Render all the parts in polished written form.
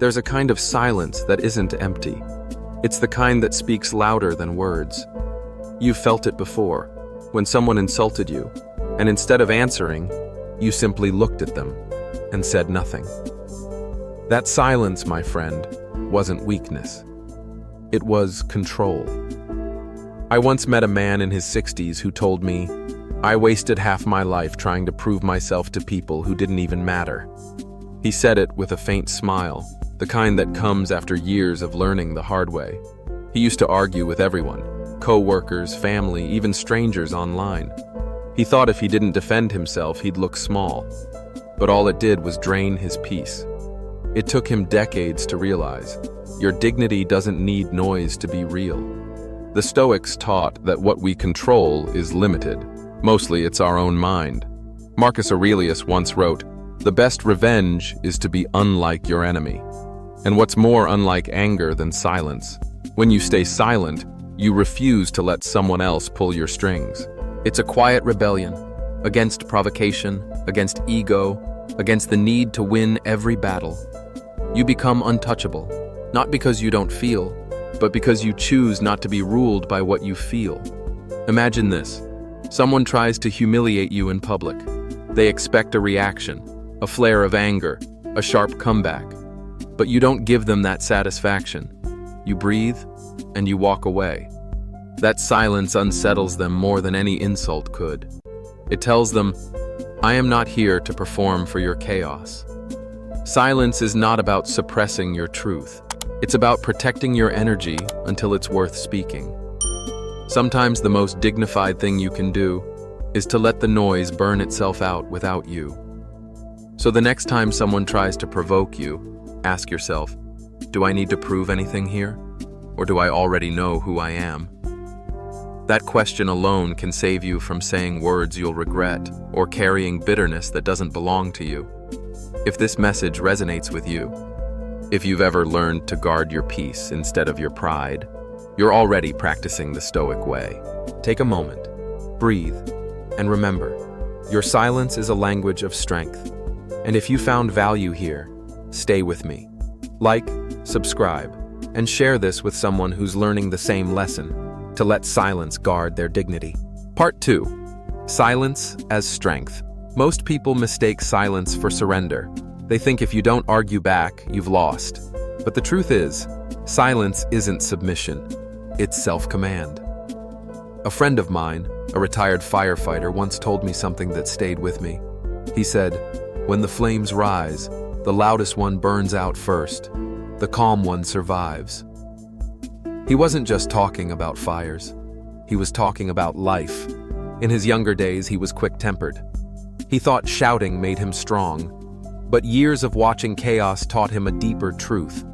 There's a kind of silence that isn't empty. It's the kind that speaks louder than words. You've felt it before, when someone insulted you, and instead of answering, you simply looked at them and said nothing. That silence, my friend, wasn't weakness. It was control. I once met a man in his 60s who told me, "I wasted half my life trying to prove myself to people who didn't even matter." He said it with a faint smile, the kind that comes after years of learning the hard way. He used to argue with everyone, co-workers, family, even strangers online. He thought if he didn't defend himself, he'd look small. But all it did was drain his peace. It took him decades to realize, your dignity doesn't need noise to be real. The Stoics taught that what we control is limited. Mostly it's our own mind. Marcus Aurelius once wrote, "The best revenge is to be unlike your enemy." And what's more unlike anger than silence? When you stay silent, you refuse to let someone else pull your strings. It's a quiet rebellion against provocation, against ego, against the need to win every battle. You become untouchable, not because you don't feel, but because you choose not to be ruled by what you feel. Imagine this. Someone tries to humiliate you in public. They expect a reaction, a flare of anger, a sharp comeback. But you don't give them that satisfaction. You breathe, and you walk away. That silence unsettles them more than any insult could. It tells them, I am not here to perform for your chaos. Silence is not about suppressing your truth. It's about protecting your energy until it's worth speaking. Sometimes the most dignified thing you can do is to let the noise burn itself out without you. So the next time someone tries to provoke you, ask yourself, do I need to prove anything here? Or do I already know who I am? That question alone can save you from saying words you'll regret or carrying bitterness that doesn't belong to you. If this message resonates with you, if you've ever learned to guard your peace instead of your pride, you're already practicing the Stoic way. Take a moment, breathe, and remember, your silence is a language of strength. And if you found value here, stay with me. Like, subscribe, and share this with someone who's learning the same lesson, to let silence guard their dignity. Part 2. Silence as strength. Most people mistake silence for surrender. They think if you don't argue back, you've lost. But the truth is, silence isn't submission. It's self-command. A friend of mine, a retired firefighter, once told me something that stayed with me. He said, "When the flames rise, the loudest one burns out first. The calm one survives." He wasn't just talking about fires. He was talking about life. In his younger days, he was quick-tempered. He thought shouting made him strong. But years of watching chaos taught him a deeper truth.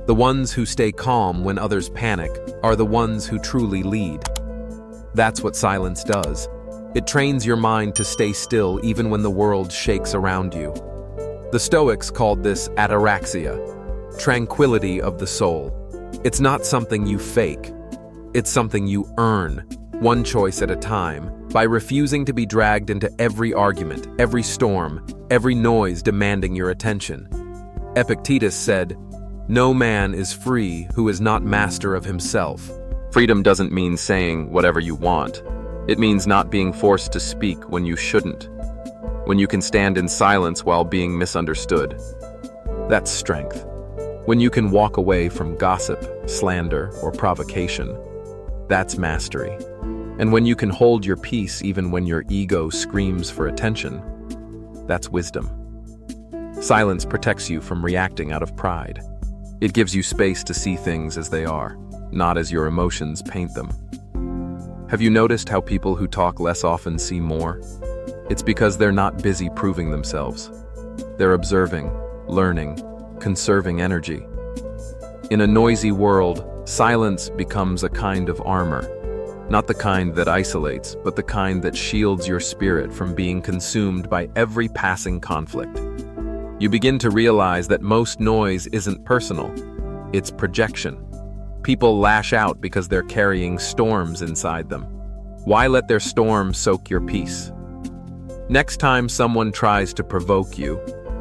The ones who stay calm when others panic are the ones who truly lead. That's what silence does. It trains your mind to stay still even when the world shakes around you. The Stoics called this ataraxia, tranquility of the soul. It's not something you fake. It's something you earn, one choice at a time, by refusing to be dragged into every argument, every storm, every noise demanding your attention. Epictetus said, "No man is free who is not master of himself." Freedom doesn't mean saying whatever you want. It means not being forced to speak when you shouldn't. When you can stand in silence while being misunderstood. That's strength. When you can walk away from gossip, slander, or provocation. That's mastery. And when you can hold your peace even when your ego screams for attention. That's wisdom. Silence protects you from reacting out of pride. It gives you space to see things as they are, not as your emotions paint them. Have you noticed how people who talk less often see more? It's because they're not busy proving themselves. They're observing, learning, conserving energy. In a noisy world, silence becomes a kind of armor. Not the kind that isolates, but the kind that shields your spirit from being consumed by every passing conflict. You begin to realize that most noise isn't personal. It's projection. People lash out because they're carrying storms inside them. Why let their storm soak your peace? Next time someone tries to provoke you,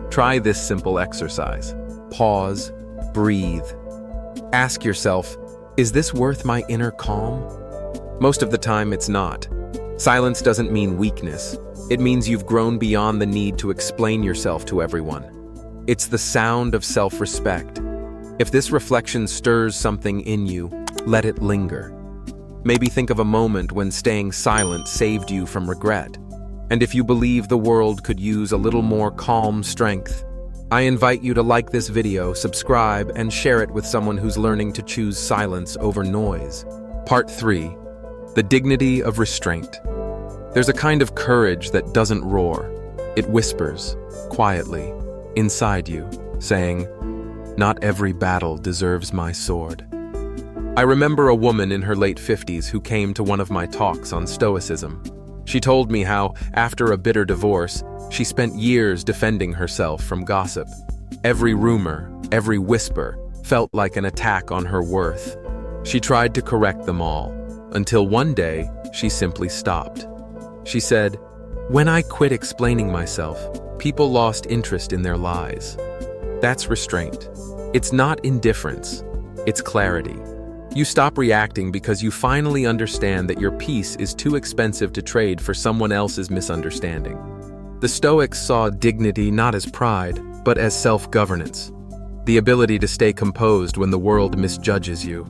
try this simple exercise. Pause, breathe. Ask yourself, is this worth my inner calm? Most of the time, it's not. Silence doesn't mean weakness. It means you've grown beyond the need to explain yourself to everyone. It's the sound of self-respect. If this reflection stirs something in you, let it linger. Maybe think of a moment when staying silent saved you from regret. And if you believe the world could use a little more calm strength, I invite you to like this video, subscribe, and share it with someone who's learning to choose silence over noise. Part 3. The dignity of restraint. There's a kind of courage that doesn't roar. It whispers, quietly, inside you, saying, "Not every battle deserves my sword." I remember a woman in her late 50s who came to one of my talks on Stoicism. She told me how, after a bitter divorce, she spent years defending herself from gossip. Every rumor, every whisper, felt like an attack on her worth. She tried to correct them all, until one day, she simply stopped. She said, "When I quit explaining myself, people lost interest in their lies." That's restraint. It's not indifference, it's clarity. You stop reacting because you finally understand that your peace is too expensive to trade for someone else's misunderstanding. The Stoics saw dignity not as pride, but as self-governance, the ability to stay composed when the world misjudges you.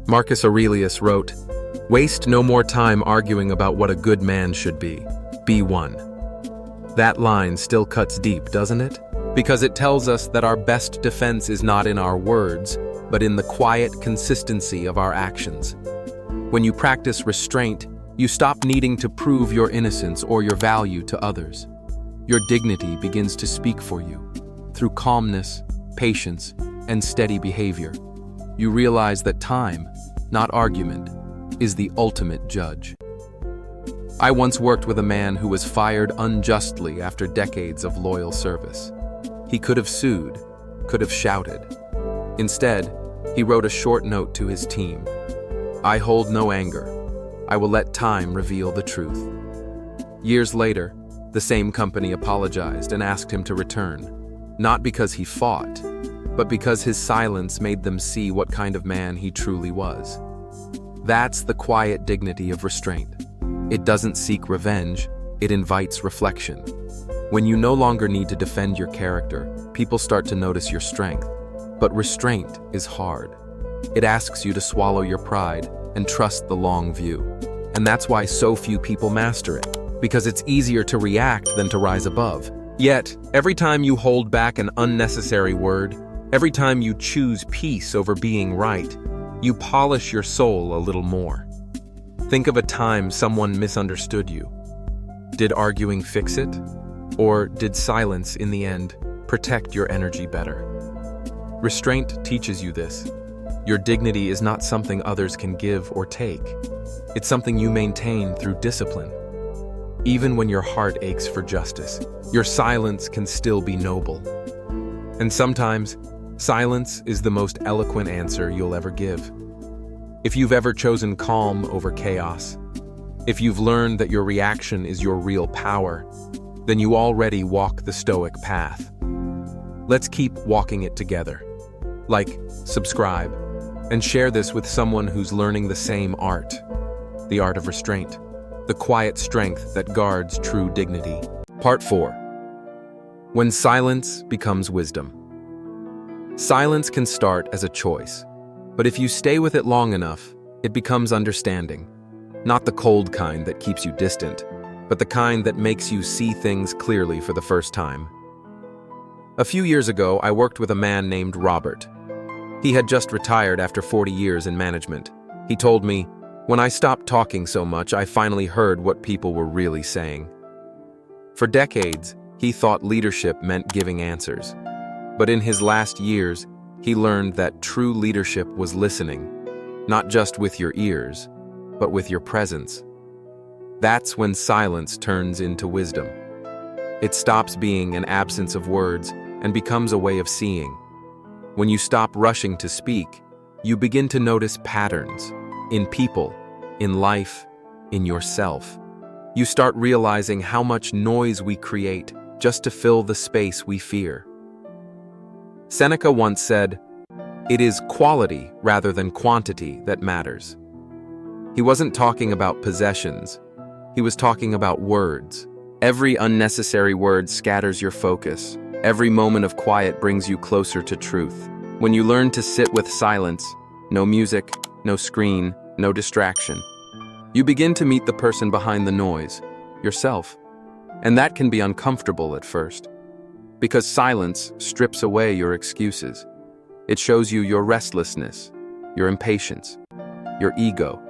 Marcus Aurelius wrote, "Waste no more time arguing about what a good man should be one." That line still cuts deep, doesn't it? Because it tells us that our best defense is not in our words, but in the quiet consistency of our actions. When you practice restraint, you stop needing to prove your innocence or your value to others. Your dignity begins to speak for you. Through calmness, patience, and steady behavior, you realize that time, not argument, is the ultimate judge. I once worked with a man who was fired unjustly after decades of loyal service. He could have sued, could have shouted. Instead, he wrote a short note to his team. "I hold no anger. I will let time reveal the truth." Years later, the same company apologized and asked him to return, not because he fought, but because his silence made them see what kind of man he truly was. That's the quiet dignity of restraint. It doesn't seek revenge, it invites reflection. When you no longer need to defend your character, people start to notice your strength. But restraint is hard. It asks you to swallow your pride and trust the long view. And that's why so few people master it, because it's easier to react than to rise above. Yet, every time you hold back an unnecessary word, every time you choose peace over being right, you polish your soul a little more. Think of a time someone misunderstood you. Did arguing fix it? Or did silence, in the end, protect your energy better? Restraint teaches you this. Your dignity is not something others can give or take. It's something you maintain through discipline. Even when your heart aches for justice, your silence can still be noble. And sometimes, silence is the most eloquent answer you'll ever give. If you've ever chosen calm over chaos, if you've learned that your reaction is your real power, then you already walk the Stoic path. Let's keep walking it together. Like, subscribe, and share this with someone who's learning the same art, the art of restraint, the quiet strength that guards true dignity. Part 4. When silence becomes wisdom. Silence can start as a choice, but if you stay with it long enough, it becomes understanding. Not the cold kind that keeps you distant, but the kind that makes you see things clearly for the first time. A few years ago, I worked with a man named Robert. He had just retired after 40 years in management. He told me, "When I stopped talking so much, I finally heard what people were really saying." For decades, he thought leadership meant giving answers. But in his last years, he learned that true leadership was listening, not just with your ears, but with your presence. That's when silence turns into wisdom. It stops being an absence of words and becomes a way of seeing. When you stop rushing to speak, you begin to notice patterns in people, in life, in yourself. You start realizing how much noise we create just to fill the space we fear. Seneca once said, "It is quality rather than quantity that matters." He wasn't talking about possessions. He was talking about words. Every unnecessary word scatters your focus. Every moment of quiet brings you closer to truth. When you learn to sit with silence, no music, no screen, no distraction, you begin to meet the person behind the noise, yourself. And that can be uncomfortable at first, because silence strips away your excuses. It shows you your restlessness, your impatience, your ego.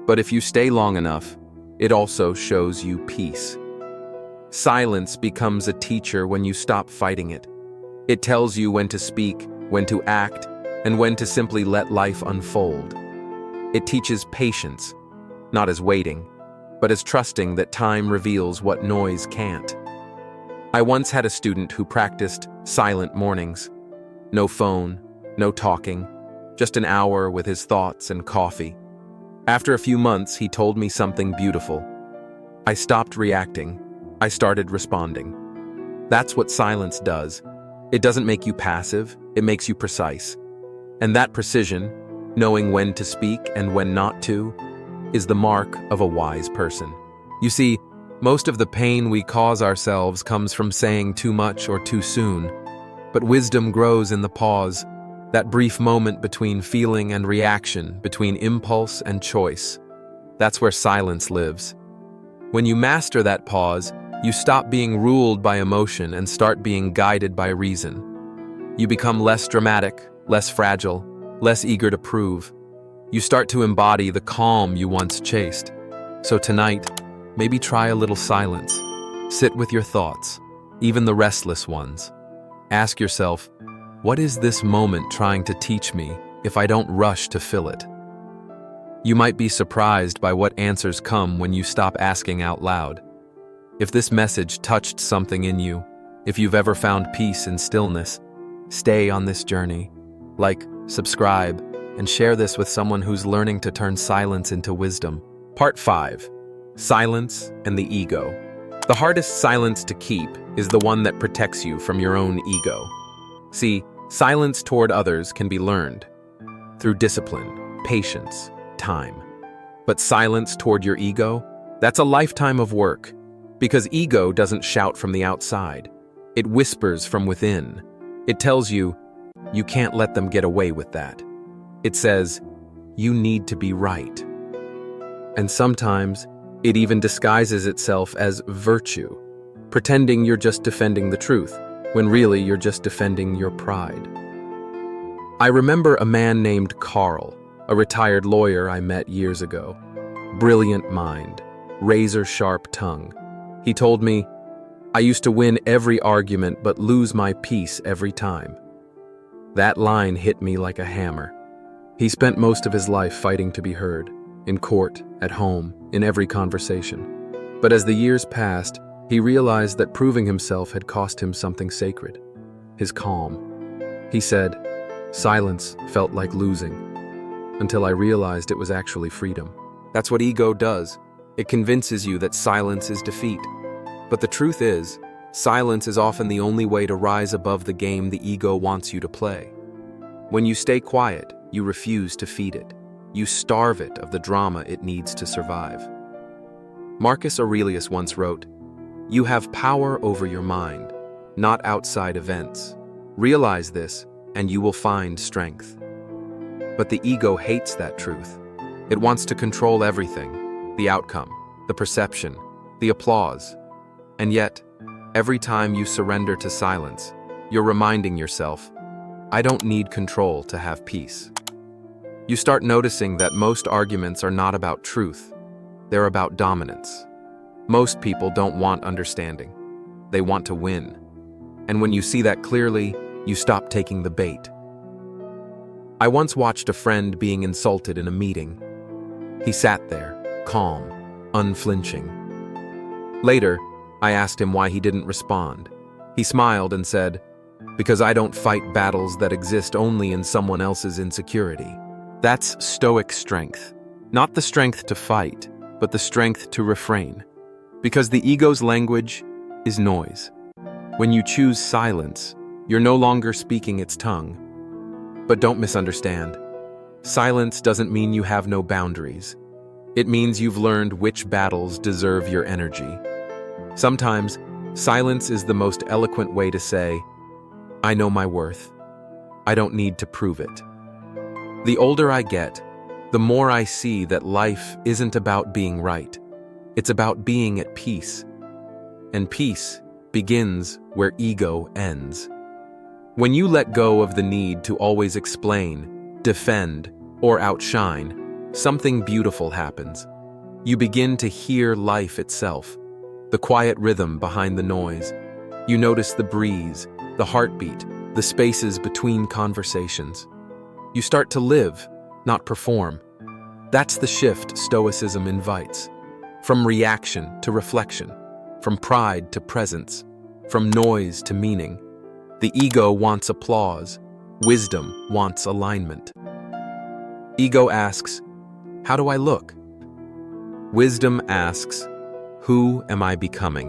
But if you stay long enough, it also shows you peace. Silence becomes a teacher when you stop fighting it. It tells you when to speak, when to act, and when to simply let life unfold. It teaches patience, not as waiting, but as trusting that time reveals what noise can't. I once had a student who practiced silent mornings. No phone, no talking, just an hour with his thoughts and coffee. After a few months, he told me something beautiful. I stopped reacting. I started responding. That's what silence does. It doesn't make you passive, it makes you precise. And that precision, knowing when to speak and when not to, is the mark of a wise person. You see, most of the pain we cause ourselves comes from saying too much or too soon. But wisdom grows in the pause, that brief moment between feeling and reaction, between impulse and choice. That's where silence lives. When you master that pause, you stop being ruled by emotion and start being guided by reason. You become less dramatic, less fragile, less eager to prove. You start to embody the calm you once chased. So tonight, maybe try a little silence. Sit with your thoughts, even the restless ones. Ask yourself, what is this moment trying to teach me if I don't rush to fill it? You might be surprised by what answers come when you stop asking out loud. If this message touched something in you, if you've ever found peace in stillness, stay on this journey. Like, subscribe, and share this with someone who's learning to turn silence into wisdom. Part 5. Silence and the ego. The hardest silence to keep is the one that protects you from your own ego. See, silence toward others can be learned through discipline, patience, time. But silence toward your ego, that's a lifetime of work, because ego doesn't shout from the outside. It whispers from within. It tells you, you can't let them get away with that. It says, you need to be right. And sometimes, it even disguises itself as virtue, pretending you're just defending the truth, when really you're just defending your pride. I remember a man named Carl, a retired lawyer I met years ago. Brilliant mind, razor-sharp tongue. He told me, I used to win every argument but lose my peace every time. That line hit me like a hammer. He spent most of his life fighting to be heard, in court, at home, in every conversation. But as the years passed, he realized that proving himself had cost him something sacred, his calm. He said, silence felt like losing, until I realized it was actually freedom. That's what ego does. It convinces you that silence is defeat. But the truth is, silence is often the only way to rise above the game the ego wants you to play. When you stay quiet, you refuse to feed it. You starve it of the drama it needs to survive. Marcus Aurelius once wrote, "You have power over your mind, not outside events. Realize this, and you will find strength." But the ego hates that truth. It wants to control everything, the outcome, the perception, the applause. And yet, every time you surrender to silence, you're reminding yourself, I don't need control to have peace. You start noticing that most arguments are not about truth, they're about dominance. Most people don't want understanding, they want to win. And when you see that clearly, you stop taking the bait. I once watched a friend being insulted in a meeting. He sat there, calm, unflinching. Later, I asked him why he didn't respond. He smiled and said, "Because I don't fight battles that exist only in someone else's insecurity." That's Stoic strength. Not the strength to fight, but the strength to refrain. Because the ego's language is noise. When you choose silence, You're no longer speaking its tongue. But don't misunderstand. Silence doesn't mean you have no boundaries. It means you've learned which battles deserve your energy. Sometimes, silence is the most eloquent way to say, I know my worth. I don't need to prove it. The older I get, the more I see that life isn't about being right. It's about being at peace. And peace begins where ego ends. When you let go of the need to always explain, defend, or outshine, something beautiful happens. You begin to hear life itself, the quiet rhythm behind the noise. You notice the breeze, the heartbeat, the spaces between conversations. You start to live, not perform. That's the shift Stoicism invites. From reaction to reflection, from pride to presence, from noise to meaning. The ego wants applause. Wisdom wants alignment. Ego asks, how do I look? Wisdom asks, who am I becoming?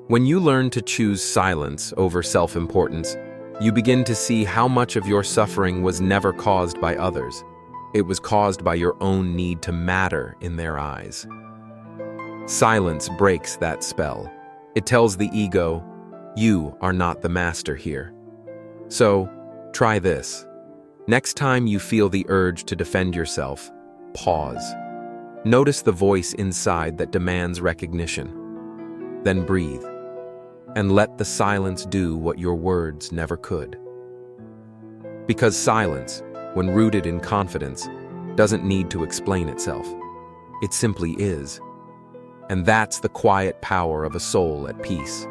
When you learn to choose silence over self-importance, you begin to see how much of your suffering was never caused by others. It was caused by your own need to matter in their eyes. Silence breaks that spell. It tells the ego, you are not the master here. So, try this. Next time you feel the urge to defend yourself, pause. Notice the voice inside that demands recognition. Then breathe, and let the silence do what your words never could. Because silence, when rooted in confidence, doesn't need to explain itself. It simply is. And that's the quiet power of a soul at peace.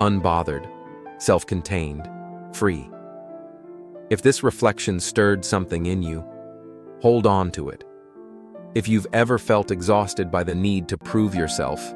Unbothered, self-contained, free. If this reflection stirred something in you, hold on to it. If you've ever felt exhausted by the need to prove yourself,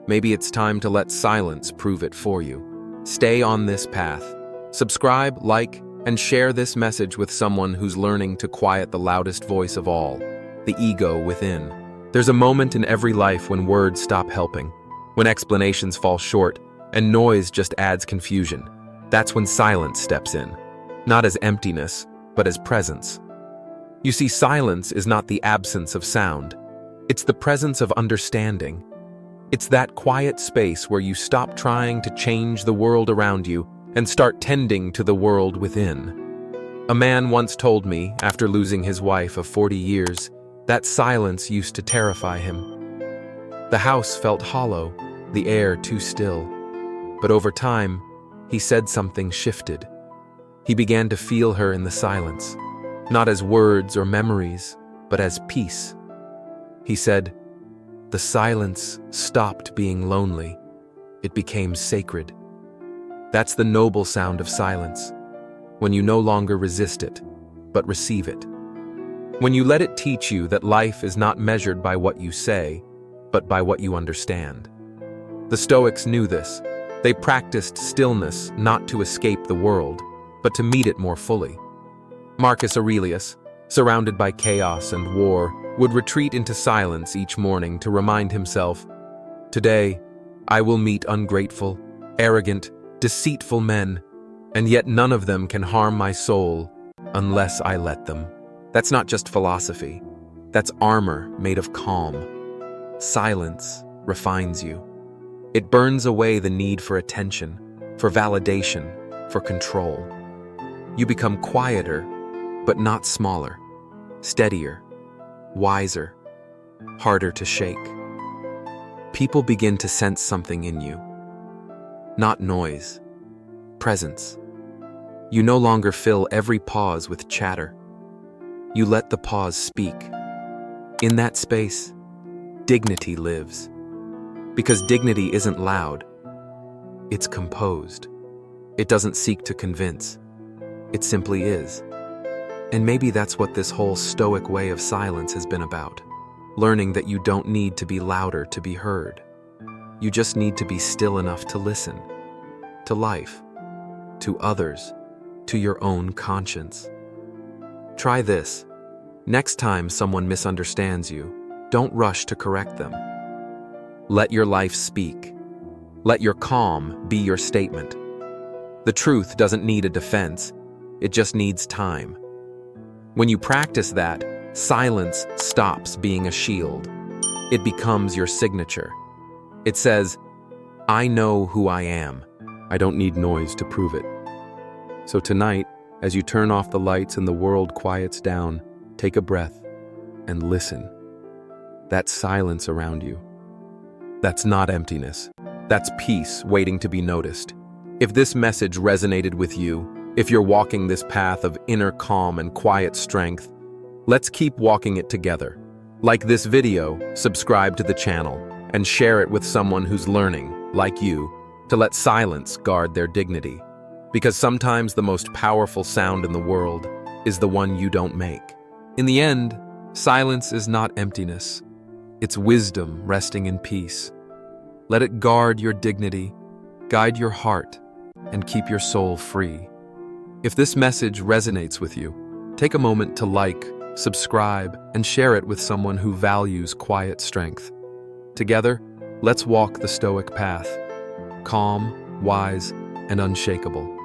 maybe it's time to let silence prove it for you. Stay on this path. Subscribe, like, and share this message with someone who's learning to quiet the loudest voice of all, the ego within. There's a moment in every life when words stop helping, when explanations fall short, and noise just adds confusion. That's when silence steps in, not as emptiness, but as presence. You see, silence is not the absence of sound. It's the presence of understanding. It's that quiet space where you stop trying to change the world around you and start tending to the world within. A man once told me, after losing his wife of 40 years, that silence used to terrify him. The house felt hollow, the air too still. But over time, he said something shifted. He began to feel her in the silence, not as words or memories, but as peace. He said, the silence stopped being lonely. It became sacred. That's the noble sound of silence, when you no longer resist it, but receive it. When you let it teach you that life is not measured by what you say, but by what you understand. The Stoics knew this. They practiced stillness not to escape the world, but to meet it more fully. Marcus Aurelius, surrounded by chaos and war, would retreat into silence each morning to remind himself, today, I will meet ungrateful, arrogant, deceitful men, and yet none of them can harm my soul unless I let them. That's not just philosophy. That's armor made of calm. Silence refines you. It burns away the need for attention, for validation, for control. You become quieter, but not smaller, steadier, wiser, harder to shake. People begin to sense something in you. Not noise, presence. You no longer fill every pause with chatter. You let the pause speak. In that space, dignity lives. Because dignity isn't loud, it's composed. It doesn't seek to convince. It simply is. And maybe that's what this whole Stoic way of silence has been about. Learning that you don't need to be louder to be heard. You just need to be still enough to listen. To life. To others. To your own conscience. Try this. Next time someone misunderstands you, don't rush to correct them. Let your life speak. Let your calm be your statement. The truth doesn't need a defense, it just needs time. When you practice that, silence stops being a shield. It becomes your signature. It says, I know who I am. I don't need noise to prove it. So tonight, as you turn off the lights and the world quiets down, take a breath and listen. That silence around you, that's not emptiness. That's peace waiting to be noticed. If this message resonated with you, if you're walking this path of inner calm and quiet strength, let's keep walking it together. Like this video, subscribe to the channel, and share it with someone who's learning, like you, to let silence guard their dignity. Because sometimes the most powerful sound in the world is the one you don't make. In the end, silence is not emptiness. It's wisdom resting in peace. Let it guard your dignity, guide your heart, and keep your soul free. If this message resonates with you, take a moment to like, subscribe, and share it with someone who values quiet strength. Together, let's walk the Stoic path, calm, wise, and unshakable.